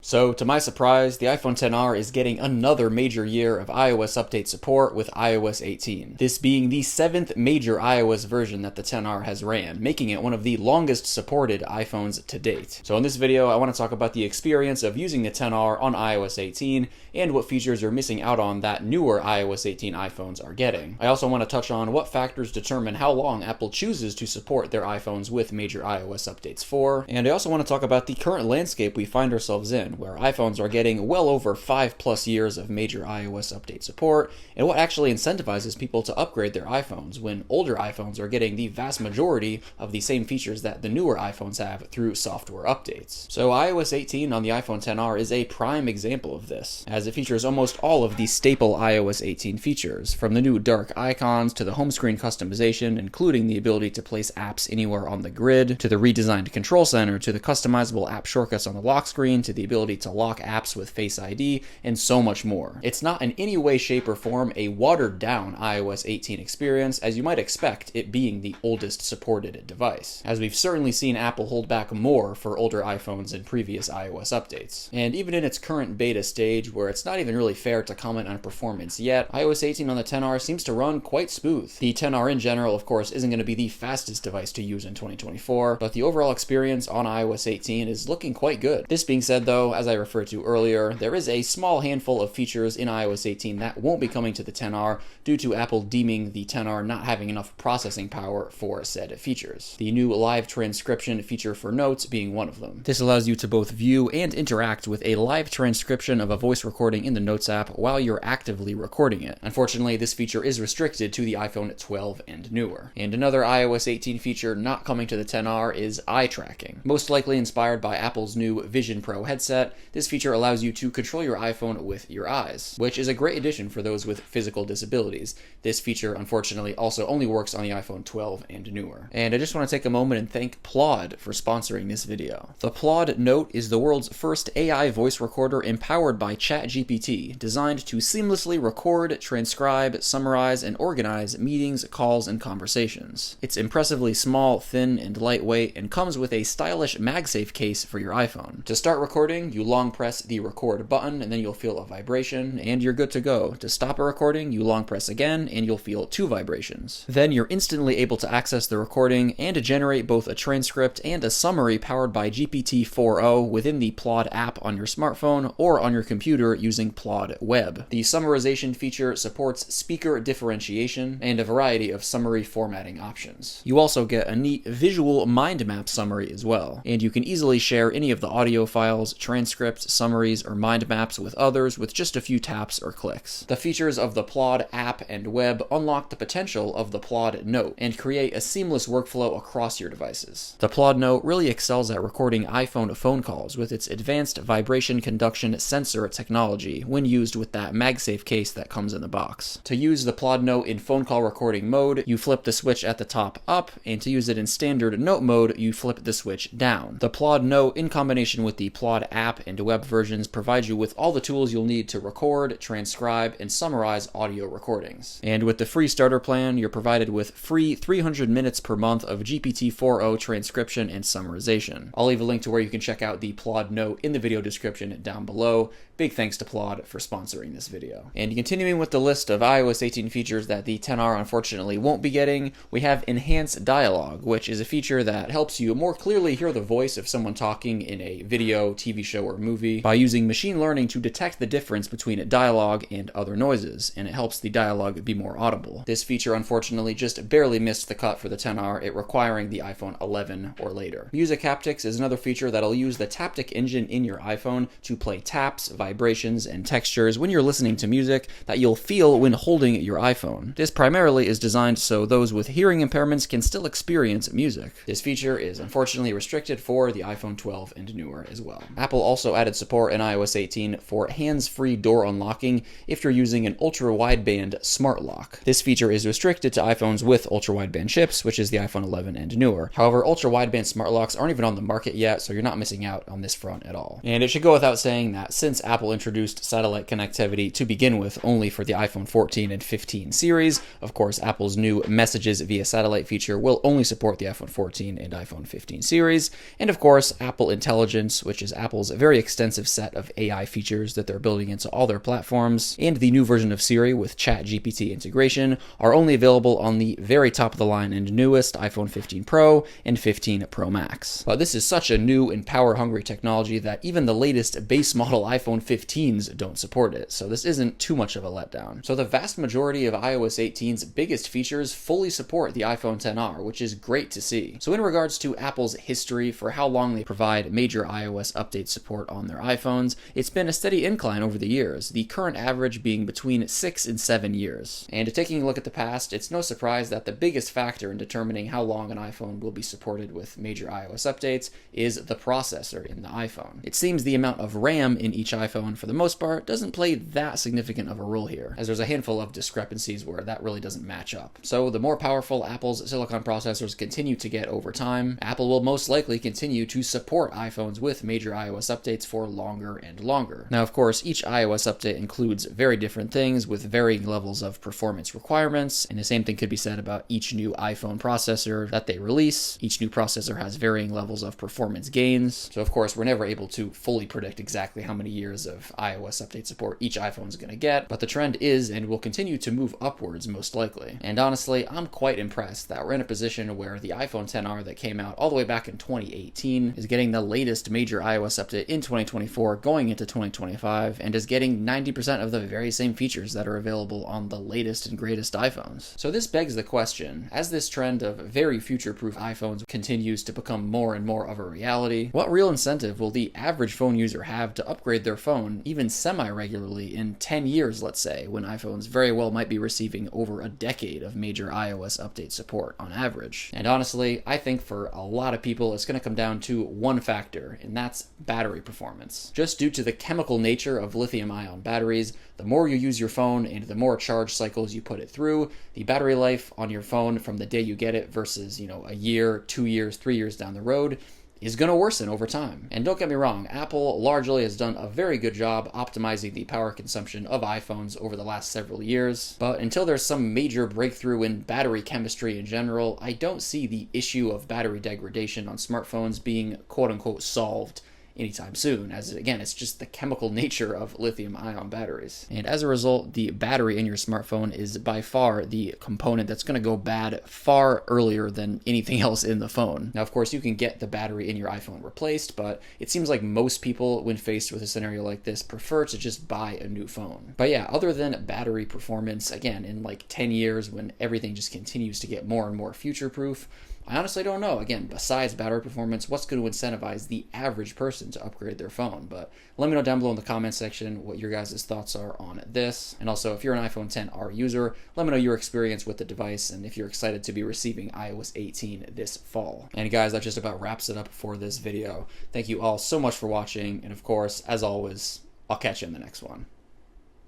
So, to my surprise, the iPhone XR is getting another major year of iOS update support with iOS 18. This being the 7th major iOS version that the XR has ran, making it one of the longest supported iPhones to date. So in this video, I want to talk about the experience of using the XR on iOS 18 and what features you're missing out on that newer iOS 18 iPhones are getting. I also want to touch on what factors determine how long Apple chooses to support their iPhones with major iOS updates for, and I also want to talk about the current landscape we find ourselves in, where iPhones are getting well over 5+ years of major iOS update support, and what actually incentivizes people to upgrade their iPhones when older iPhones are getting the vast majority of the same features that the newer iPhones have through software updates. So iOS 18 on the iPhone XR is a prime example of this, as it features almost all of the staple iOS 18 features, from the new dark icons to the home screen customization, including the ability to place apps anywhere on the grid, to the redesigned control center, to the customizable app shortcuts on the lock screen, to the ability to lock apps with Face ID, and so much more. It's not in any way, shape, or form a watered-down iOS 18 experience, as you might expect, it being the oldest supported device, as we've certainly seen Apple hold back more for older iPhones in previous iOS updates. And even in its current beta stage, where it's not even really fair to comment on performance yet, iOS 18 on the XR seems to run quite smooth. The XR in general, of course, isn't going to be the fastest device to use in 2024, but the overall experience on iOS 18 is looking quite good. This being said though, as I referred to earlier, there is a small handful of features in iOS 18 that won't be coming to the XR due to Apple deeming the XR not having enough processing power for said features. The new live transcription feature for notes being one of them. This allows you to both view and interact with a live transcription of a voice recording in the Notes app while you're actively recording it. Unfortunately, this feature is restricted to the iPhone 12 and newer. And another iOS 18 feature not coming to the XR is eye tracking. Most likely inspired by Apple's new Vision Pro headset, this feature allows you to control your iPhone with your eyes, which is a great addition for those with physical disabilities. This feature, unfortunately, also only works on the iPhone 12 and newer. And I just want to take a moment and thank Plod for sponsoring this video. The Plod Note is the world's first AI voice recorder empowered by ChatGPT, designed to seamlessly record, transcribe, summarize, and organize meetings, calls, and conversations. It's impressively small, thin, and lightweight, and comes with a stylish MagSafe case for your iPhone. To start recording, you long press the record button, and then you'll feel a vibration, and you're good to go. To stop a recording, you long press again, and you'll feel 2 vibrations. Then you're instantly able to access the recording and to generate both a transcript and a summary powered by GPT-4o within the Plod app on your smartphone or on your computer using Plod Web. The summarization feature supports speaker differentiation and a variety of summary formatting options. You also get a neat visual mind map summary as well, and you can easily share any of the audio files, transcripts, summaries, or mind maps with others with just a few taps or clicks. The features of the Plod app and web unlock the potential of the Plod Note and create a seamless workflow across your devices. The Plod Note really excels at recording iPhone phone calls with its advanced vibration conduction sensor technology when used with that MagSafe case that comes in the box. To use the Plod Note in phone call recording mode, you flip the switch at the top up, and to use it in standard note mode, you flip the switch down. The Plod Note, in combination with the Plod app and web versions, provides you with all the tools you'll need to record, transcribe, and summarize audio recordings. And with the free starter plan, you're provided with free 300 minutes per month of GPT-4o transcription and summarization. I'll leave a link to where you can check out the Plod Note in the video description down below. Big thanks to Plod for sponsoring this video. And continuing with the list of iOS 18 features that the XR unfortunately won't be getting, we have Enhanced Dialogue, which is a feature that helps you more clearly hear the voice of someone talking in a video, TV show, or movie by using machine learning to detect the difference between dialogue and other noises, and it helps the dialogue be more audible. This feature unfortunately just barely missed the cut for the XR, it requiring the iPhone 11 or later. Music Haptics is another feature that'll use the Taptic engine in your iPhone to play taps, vibrations, and textures when you're listening to music that you'll feel when holding your iPhone. This primarily is designed so those with hearing impairments can still experience music. This feature is unfortunately restricted for the iPhone 12 and newer as well. Apple also added support in iOS 18 for hands-free door unlocking if you're using an ultra-wideband smart lock. This feature is restricted to iPhones with ultra-wideband chips, which is the iPhone 11 and newer. However, ultra-wideband smart locks aren't even on the market yet, so you're not missing out on this front at all. And it should go without saying that since Apple introduced satellite connectivity to begin with only for the iPhone 14 and 15 series, of course, Apple's new messages via satellite feature will only support the iPhone 14 and iPhone 15 series. And of course, Apple Intelligence, which is Apple's very extensive set of AI features that they're building into all their platforms, and the new version of Siri with ChatGPT integration are only available on the very top of the line and newest iPhone 15 Pro and 15 Pro Max. But this is such a new and power-hungry technology that even the latest base model iPhone 15s don't support it, so this isn't too much of a letdown. So the vast majority of iOS 18's biggest features fully support the iPhone XR, which is great to see. So in regards to Apple's history for how long they provide major iOS update support on their iPhones, it's been a steady incline over the years, the current average being between 6 and 7 years. And taking a look at the past, it's no surprise that the biggest factor in determining how long an iPhone will be supported with major iOS updates is the processor in the iPhone. It seems the amount of RAM in each iPhone, for the most part, doesn't play that significant of a role here, as there's a handful of discrepancies where that really doesn't match up. So the more powerful Apple's silicon processors continue to get over time, Apple will most likely continue to support iPhones with major iOS updates for longer and longer. Now, of course, each iOS update includes very different things with varying levels of performance requirements, and the same thing could be said about each new iPhone processor that they release. Each new processor has varying levels of performance gains, so of course we're never able to fully predict exactly how many years of iOS update support each iPhone is going to get, but the trend is and will continue to move upwards most likely. And honestly, I'm quite impressed that we're in a position where the iPhone XR that came out all the way back in 2018 is getting the latest major iOS update in 2024 going into 2025 and is getting 90% of the very same features that are available on the latest and greatest iPhones. So this begs the question, as this trend of very future-proof iPhones continues to become more and more of a reality, what real incentive will the average phone user have to upgrade their phone even semi-regularly in 10 years, let's say, when iPhones very well might be receiving over a decade of major iOS update support on average? And honestly, I think for a lot of people it's going to come down to one factor, and that's battery performance. Just due to the chemical nature of lithium-ion batteries, the more you use your phone and the more charge cycles you put it through, the battery life on your phone from the day you get it versus, a year, 2 years, 3 years down the road is going to worsen over time. And don't get me wrong, Apple largely has done a very good job optimizing the power consumption of iPhones over the last several years, but until there's some major breakthrough in battery chemistry in general, I don't see the issue of battery degradation on smartphones being quote-unquote solved anytime soon, as again, it's just the chemical nature of lithium-ion batteries. And as a result, the battery in your smartphone is by far the component that's going to go bad far earlier than anything else in the phone. Now, of course, you can get the battery in your iPhone replaced, but it seems like most people, when faced with a scenario like this, prefer to just buy a new phone. But yeah, other than battery performance, again, in like 10 years when everything just continues to get more and more future-proof, I honestly don't know. Again, besides battery performance, what's going to incentivize the average person to upgrade their phone? But let me know down below in the comment section what your guys' thoughts are on this. And also, if you're an iPhone XR user, let me know your experience with the device and if you're excited to be receiving iOS 18 this fall. And guys, that just about wraps it up for this video. Thank you all so much for watching. And of course, as always, I'll catch you in the next one.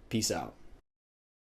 Peace out.